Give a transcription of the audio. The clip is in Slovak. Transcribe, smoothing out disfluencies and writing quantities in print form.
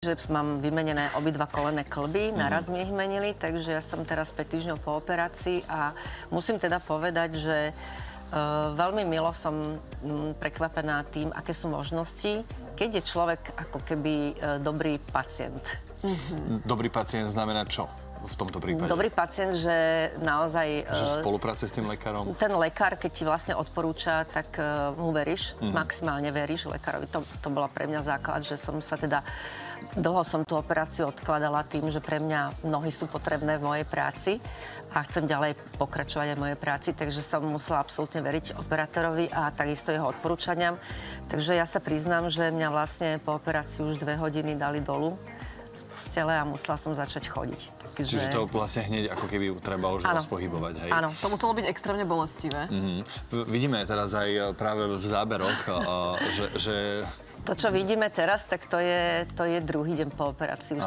že mám vymenené obidva kolenné kĺby, naraz mi ich menili, takže ja som teraz 5 týždňov po operácii a musím teda povedať, že veľmi milo som prekvapená tým, aké sú možnosti, keď je človek ako keby dobrý pacient. Dobrý pacient znamená čo v tomto prípade? Dobrý pacient, že naozaj... Že spolupracuje s tým lekárom? Ten lekár, keď ti vlastne odporúča, tak mu veríš, maximálne veríš lekárovi. To bola pre mňa základ, že som sa teda... Dlho som tú operáciu odkladala tým, že pre mňa nohy sú potrebné v mojej práci a chcem ďalej pokračovať aj v mojej práci, takže som musela absolútne veriť operátorovi a takisto jeho odporúčaniam. Takže ja sa priznám, že mňa vlastne po operácii už 2 hodiny dali dolu z postele a musela som začať chodiť. Čiže to vlastne hneď ako keby treba už rozpohybovať, hej? Áno. To muselo byť extrémne bolestivé. Vidíme teraz aj práve v záberoch, že... To, čo vidíme teraz, tak to je druhý deň po operácii. Už